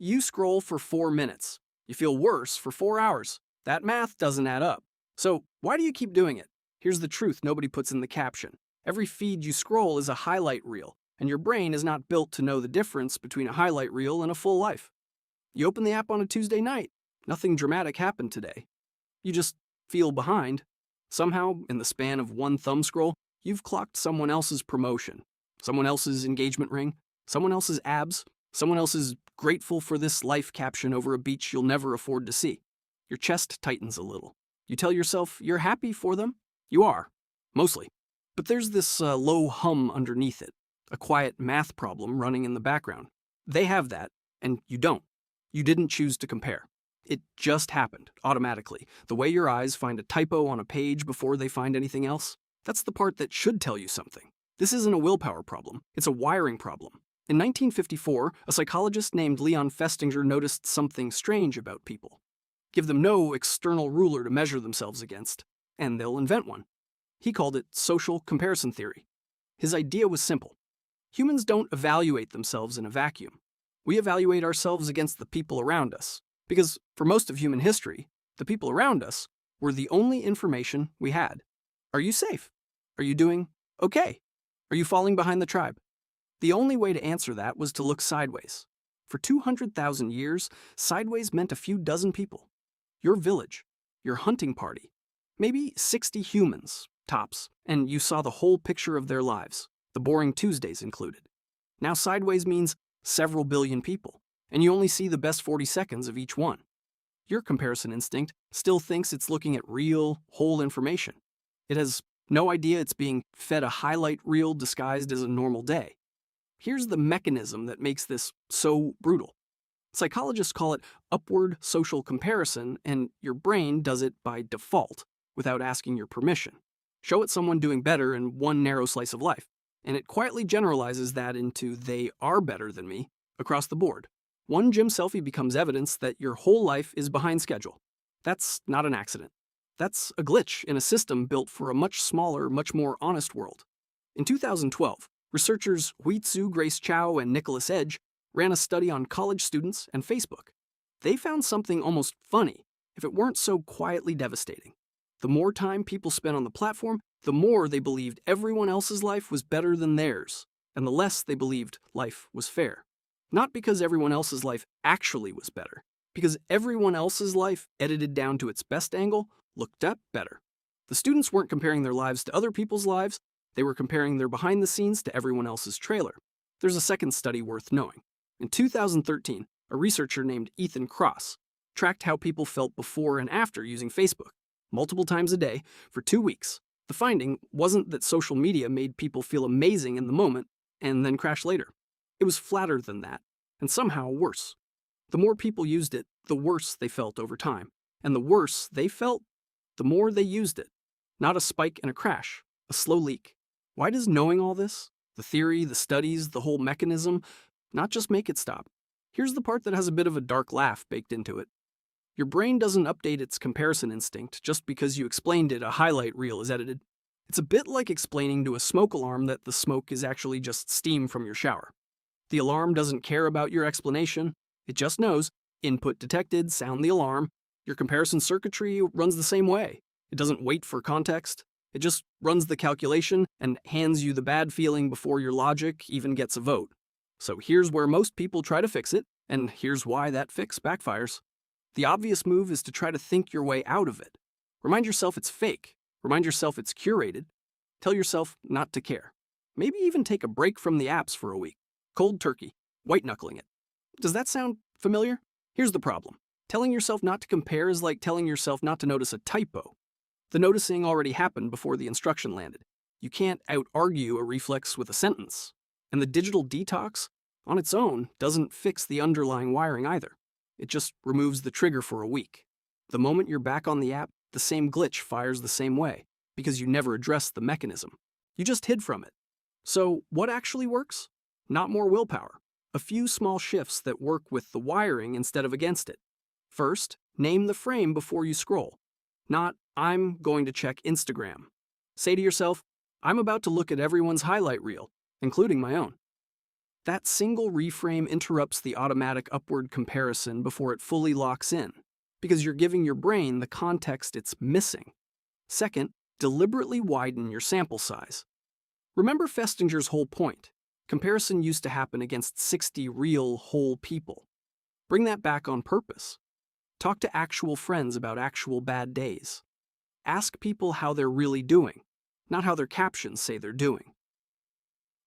You scroll for 4 minutes. You feel worse for 4 hours. That math doesn't add up. So, why do you keep doing it? Here's the truth nobody puts in the caption. Every feed you scroll is a highlight reel, and your brain is not built to know the difference between a highlight reel and a full life. You open the app on a Tuesday night. Nothing dramatic happened today. You just feel behind. Somehow, in the span of one thumb scroll, you've clocked someone else's promotion, someone else's engagement ring, someone else's abs, someone else's grateful for this life caption over a beach you'll never afford to see. Your chest tightens a little. You tell yourself you're happy for them. You are, mostly. But there's this low hum underneath it, a quiet math problem running in the background. They have that, and you don't. You didn't choose to compare. It just happened, automatically. The way your eyes find a typo on a page before they find anything else. That's the part that should tell you something. This isn't a willpower problem, it's a wiring problem. In 1954, a psychologist named Leon Festinger noticed something strange about people. Give them no external ruler to measure themselves against, and they'll invent one. He called it social comparison theory. His idea was simple. Humans don't evaluate themselves in a vacuum. We evaluate ourselves against the people around us, because for most of human history, the people around us were the only information we had. Are you safe? Are you doing okay? Are you falling behind the tribe? The only way to answer that was to look sideways. For 200,000 years, sideways meant a few dozen people. Your village, your hunting party, maybe 60 humans, tops, and you saw the whole picture of their lives, the boring Tuesdays included. Now sideways means several billion people, and you only see the best 40 seconds of each one. Your comparison instinct still thinks it's looking at real, whole information. It has no idea it's being fed a highlight reel disguised as a normal day. Here's the mechanism that makes this so brutal. Psychologists call it upward social comparison, and your brain does it by default, without asking your permission. Show it someone doing better in one narrow slice of life, and it quietly generalizes that into they are better than me across the board. One gym selfie becomes evidence that your whole life is behind schedule. That's not an accident. That's a glitch in a system built for a much smaller, much more honest world. In 2012, researchers Huitsu Grace Chow and Nicholas Edge ran a study on college students and Facebook. They found something almost funny, if it weren't so quietly devastating. The more time people spent on the platform, the more they believed everyone else's life was better than theirs, and the less they believed life was fair. Not because everyone else's life actually was better, because everyone else's life, edited down to its best angle, looked up better. The students weren't comparing their lives to other people's lives, they were comparing their behind the scenes to everyone else's trailer. There's a second study worth knowing. In 2013, a researcher named Ethan Cross tracked how people felt before and after using Facebook, multiple times a day, for 2 weeks. The finding wasn't that social media made people feel amazing in the moment and then crash later. It was flatter than that, and somehow worse. The more people used it, the worse they felt over time. And the worse they felt, the more they used it. Not a spike and a crash, a slow leak. Why does knowing all this, the theory, the studies, the whole mechanism, not just make it stop? Here's the part that has a bit of a dark laugh baked into it. Your brain doesn't update its comparison instinct just because you explained it a highlight reel is edited. It's a bit like explaining to a smoke alarm that the smoke is actually just steam from your shower. The alarm doesn't care about your explanation. It just knows, input detected, sound the alarm. Your comparison circuitry runs the same way. It doesn't wait for context. It just runs the calculation and hands you the bad feeling before your logic even gets a vote. So here's where most people try to fix it, and here's why that fix backfires. The obvious move is to try to think your way out of it. Remind yourself it's fake. Remind yourself it's curated. Tell yourself not to care. Maybe even take a break from the apps for a week. Cold turkey, white-knuckling it. Does that sound familiar? Here's the problem. Telling yourself not to compare is like telling yourself not to notice a typo. The noticing already happened before the instruction landed. You can't out-argue a reflex with a sentence. And the digital detox, on its own, doesn't fix the underlying wiring either. It just removes the trigger for a week. The moment you're back on the app, the same glitch fires the same way, because you never addressed the mechanism. You just hid from it. So what actually works? Not more willpower. A few small shifts that work with the wiring instead of against it. First, name the frame before you scroll. Not, I'm going to check Instagram. Say to yourself, I'm about to look at everyone's highlight reel, including my own. That single reframe interrupts the automatic upward comparison before it fully locks in, because you're giving your brain the context it's missing. Second, deliberately widen your sample size. Remember Festinger's whole point. Comparison used to happen against 60 real, whole people. Bring that back on purpose. Talk to actual friends about actual bad days. Ask people how they're really doing, not how their captions say they're doing.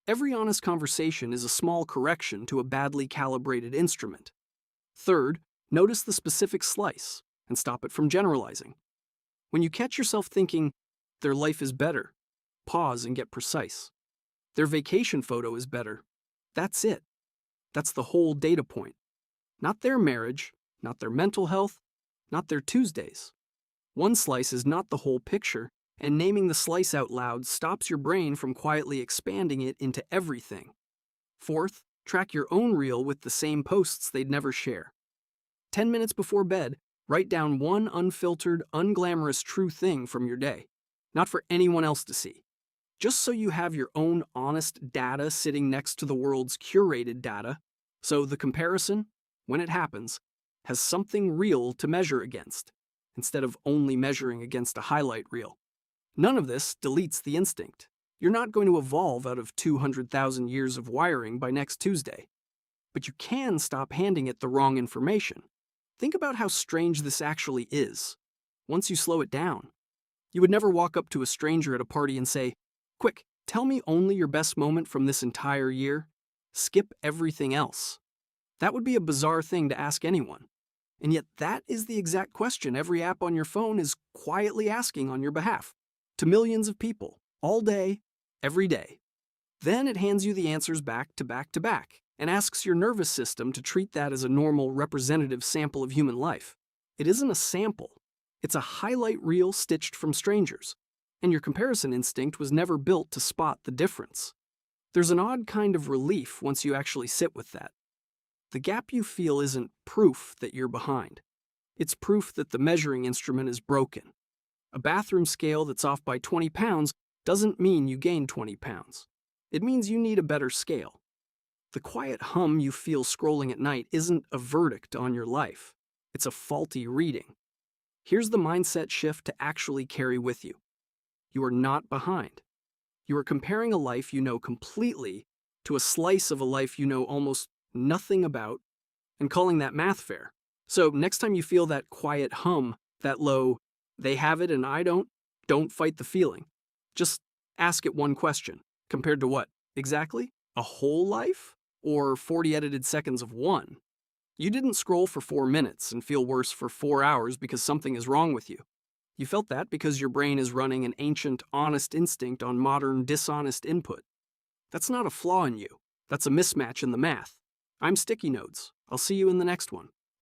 Every honest conversation is a small correction to a badly calibrated instrument. Third, notice the specific slice and stop it from generalizing. When you catch yourself thinking, their life is better, pause and get precise. Their vacation photo is better. That's it. That's the whole data point. Not their marriage, not their mental health, not their Tuesdays. One slice is not the whole picture, and naming the slice out loud stops your brain from quietly expanding it into everything. Fourth, track your own reel with the same posts they'd never share. 10 minutes before bed, write down one unfiltered, unglamorous true thing from your day, not for anyone else to see. Just so you have your own honest data sitting next to the world's curated data, so the comparison, when it happens, has something real to measure against, instead of only measuring against a highlight reel. None of this deletes the instinct. You're not going to evolve out of 200,000 years of wiring by next Tuesday. But you can stop handing it the wrong information. Think about how strange this actually is. Once you slow it down, you would never walk up to a stranger at a party and say, "Quick, tell me only your best moment from this entire year. Skip everything else." That would be a bizarre thing to ask anyone. And yet that is the exact question every app on your phone is quietly asking on your behalf, to millions of people, all day, every day. Then it hands you the answers back to back to back, and asks your nervous system to treat that as a normal representative sample of human life. It isn't a sample. It's a highlight reel stitched from strangers, and your comparison instinct was never built to spot the difference. There's an odd kind of relief once you actually sit with that. The gap you feel isn't proof that you're behind. It's proof that the measuring instrument is broken. A bathroom scale that's off by 20 pounds doesn't mean you gained 20 pounds. It means you need a better scale. The quiet hum you feel scrolling at night isn't a verdict on your life. It's a faulty reading. Here's the mindset shift to actually carry with you. You are not behind. You are comparing a life you know completely to a slice of a life you know almost nothing about, and calling that math fair. So next time you feel that quiet hum, that low, "they have it and I don't fight the feeling. Just ask it one question. Compared to what? Exactly? A whole life? Or 40 edited seconds of one? You didn't scroll for 4 minutes and feel worse for 4 hours because something is wrong with you. You felt that because your brain is running an ancient, honest instinct on modern, dishonest input. That's not a flaw in you. That's a mismatch in the math. I'm Sticky Notes. I'll see you in the next one.